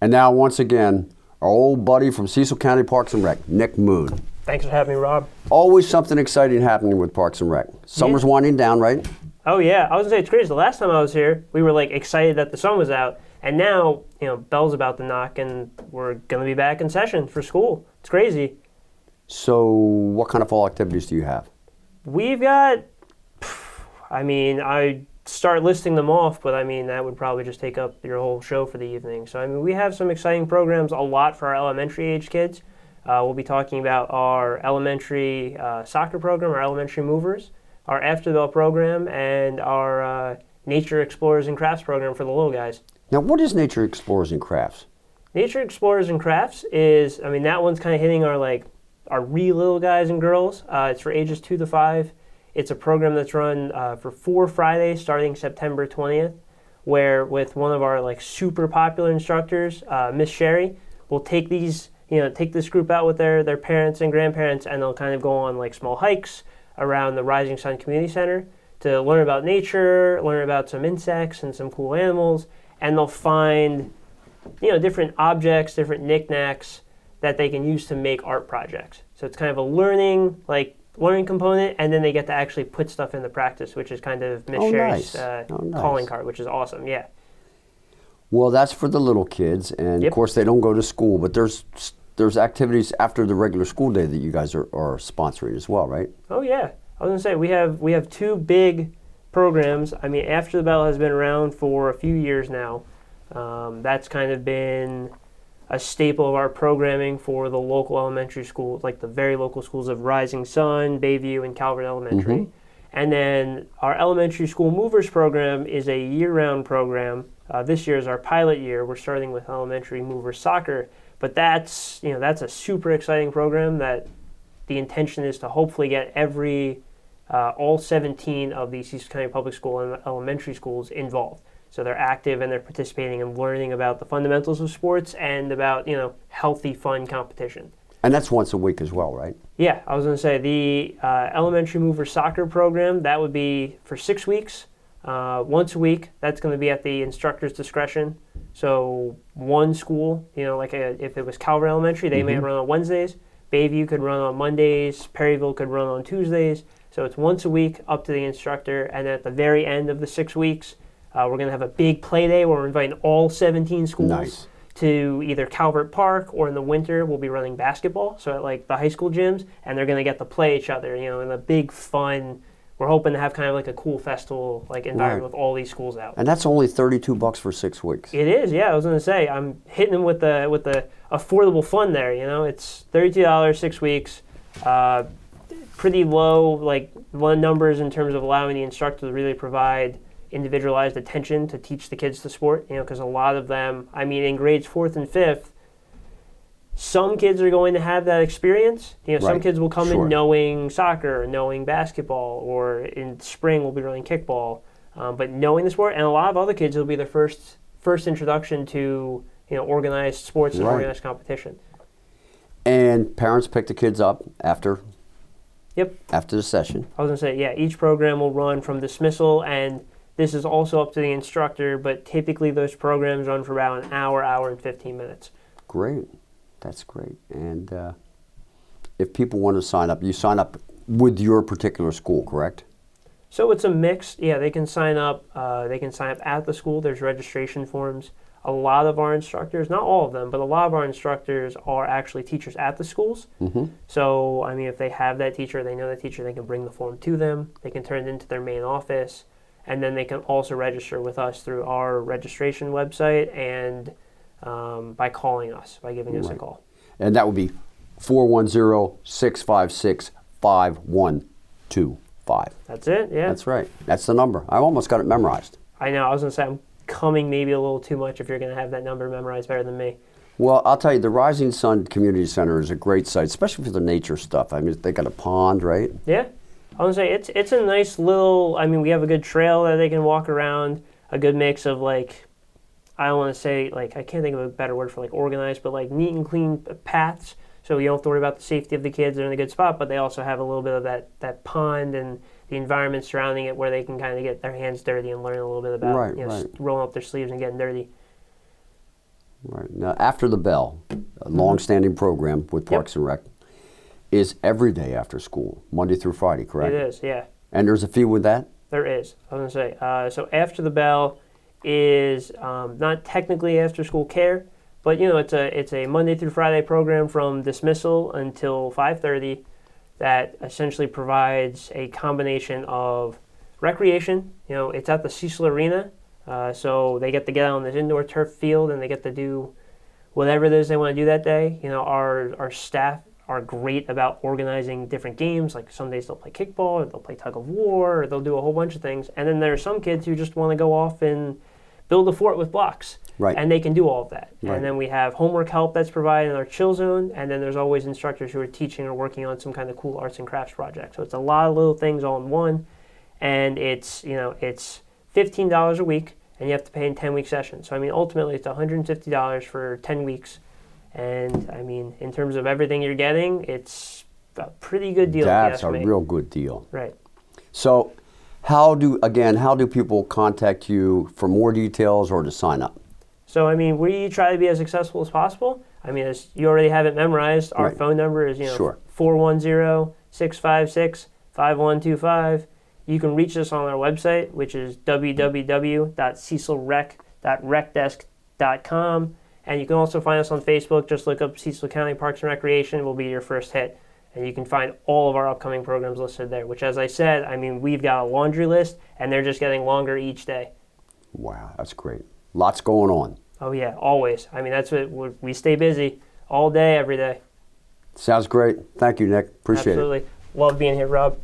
And now, once again, our old buddy from Cecil County Parks and Rec, Nick Moon. Thanks for having me, Rob. Always something exciting happening with Parks and Rec. Summer's winding down, right? Oh yeah, I was gonna say it's crazy. The last time I was here, we were like excited that the sun was out, and now bell's about to knock, and we're gonna be back in session for school. It's crazy. So, what kind of fall activities do you have? We've got. I start listing them off, but that would probably just take up your whole show for the evening. So we have some exciting programs, a lot for our elementary age kids. We'll be talking about our elementary soccer program, our elementary movers, our after bell program, and our nature explorers and crafts program for the little guys. Now, what is Nature Explorers and Crafts? Nature explorers and crafts is, that one's kind of hitting our real little guys and girls. It's for ages 2 to 5. It's a program that's run for 4 Fridays starting September 20th, where with one of our super popular instructors, Miss Sherry, we'll take this group out with their parents and grandparents, and they'll kind of go on small hikes around the Rising Sun Community Center to learn about nature, learn about some insects and some cool animals, and they'll find different objects, different knickknacks that they can use to make art projects. So it's kind of a learning component, and then they get to actually put stuff into practice, which is kind of Miss Sherry's calling card, which is awesome. Yeah. Well, that's for the little kids, and of course they don't go to school, but there's activities after the regular school day that you guys are sponsoring as well, right? Oh yeah, I was gonna say we have 2 big programs. After the Bell has been around for a few years now. That's kind of been a staple of our programming for the local elementary schools, like the very local schools of Rising Sun, Bayview, and Calvert Elementary. Mm-hmm. And then our elementary school movers program is a year-round program. This year is our pilot year. We're starting with elementary movers soccer, but that's a super exciting program that the intention is to hopefully get all 17 of the Cecil County Public School and elementary schools involved. So they're active and they're participating and learning about the fundamentals of sports and about, healthy, fun competition. And that's once a week as well, right? Yeah, I was going to say the elementary mover soccer program, that would be for 6 weeks, once a week. That's going to be at the instructor's discretion. So one school, if it was Calvert Elementary, they may run on Wednesdays. Bayview could run on Mondays. Perryville could run on Tuesdays. So it's once a week up to the instructor. And at the very end of the 6 weeks, we're going to have a big play day where we're inviting all 17 schools to either Calvert Park, or in the winter we'll be running basketball, so at the high school gyms, and they're going to get to play each other, in a big fun. We're hoping to have kind of a cool festival environment with all these schools out. And that's only $32 for 6 weeks. It is, yeah. I was going to say I'm hitting them with the affordable fun there. It's $32 6 weeks. Pretty low numbers in terms of allowing the instructor to really provide individualized attention to teach the kids the sport, because a lot of them, in grades 4th and 5th, some kids are going to have that experience. Some kids will come in knowing soccer, knowing basketball, or in spring we'll be running kickball, but knowing the sport, and a lot of other kids will be their first introduction to organized sports and organized competition. And parents pick the kids up after the session. I was going to say, yeah, each program will run from dismissal, and this is also up to the instructor, but typically those programs run for about an hour and 15 minutes. Great. That's great. And if people want to sign up, you sign up with your particular school, correct? So it's a mix. Yeah, they can sign up. At the school. There's registration forms. A lot of our instructors, not all of them, but a lot of our instructors are actually teachers at the schools. Mm-hmm. So, if they have that teacher, they know that teacher, they can bring the form to them. They can turn it into their main office. And then they can also register with us through our registration website and by calling us, by giving us a call. And that would be 410-656-5125. That's it, yeah. That's right. That's the number. I almost got it memorized. I know. I was going to say I'm coming maybe a little too much if you're going to have that number memorized better than me. Well, I'll tell you, the Rising Sun Community Center is a great site, especially for the nature stuff. They got a pond, right? Yeah. I was going to say, it's a nice little, we have a good trail that they can walk around, a good mix of I don't want to say, I can't think of a better word for organized, but neat and clean paths, so you don't have to worry about the safety of the kids. They're in a good spot, but they also have a little bit of that pond and the environment surrounding it where they can kind of get their hands dirty and learn a little bit about rolling up their sleeves and getting dirty. Right. Now, After the Bell, a long-standing program with Parks and Rec, is every day after school, Monday through Friday, correct? It is, yeah. And there's a fee with that? There is. I was going to say, so After the Bell is not technically after-school care, but it's a Monday through Friday program from dismissal until 5:30 that essentially provides a combination of recreation. It's at the Cecil Arena, so they get to get out on this indoor turf field and they get to do whatever it is they want to do that day. Our staff are great about organizing different games. Like some days they'll play kickball, or they'll play tug of war, or they'll do a whole bunch of things. And then there are some kids who just want to go off and build a fort with blocks. Right. And they can do all of that. Right. And then we have homework help that's provided in our chill zone. And then there's always instructors who are teaching or working on some kind of cool arts and crafts project. So it's a lot of little things all in one. And it's $15 a week, and you have to pay in 10-week sessions. So ultimately it's $150 for 10 weeks. And in terms of everything you're getting, it's a pretty good deal. That's a real good deal. Right. So how do people contact you for more details or to sign up? So, we try to be as accessible as possible. As you already have it memorized, our phone number is, Sure. 410-656-5125. You can reach us on our website, which is www.cecilrec.recdesk.com. And you can also find us on Facebook. Just look up Cecil County Parks and Recreation. It will be your first hit. And you can find all of our upcoming programs listed there, which, as I said, we've got a laundry list, and they're just getting longer each day. Wow, that's great. Lots going on. Oh, yeah, always. That's what we stay busy all day, every day. Sounds great. Thank you, Nick. Appreciate it. Absolutely. Love being here, Rob.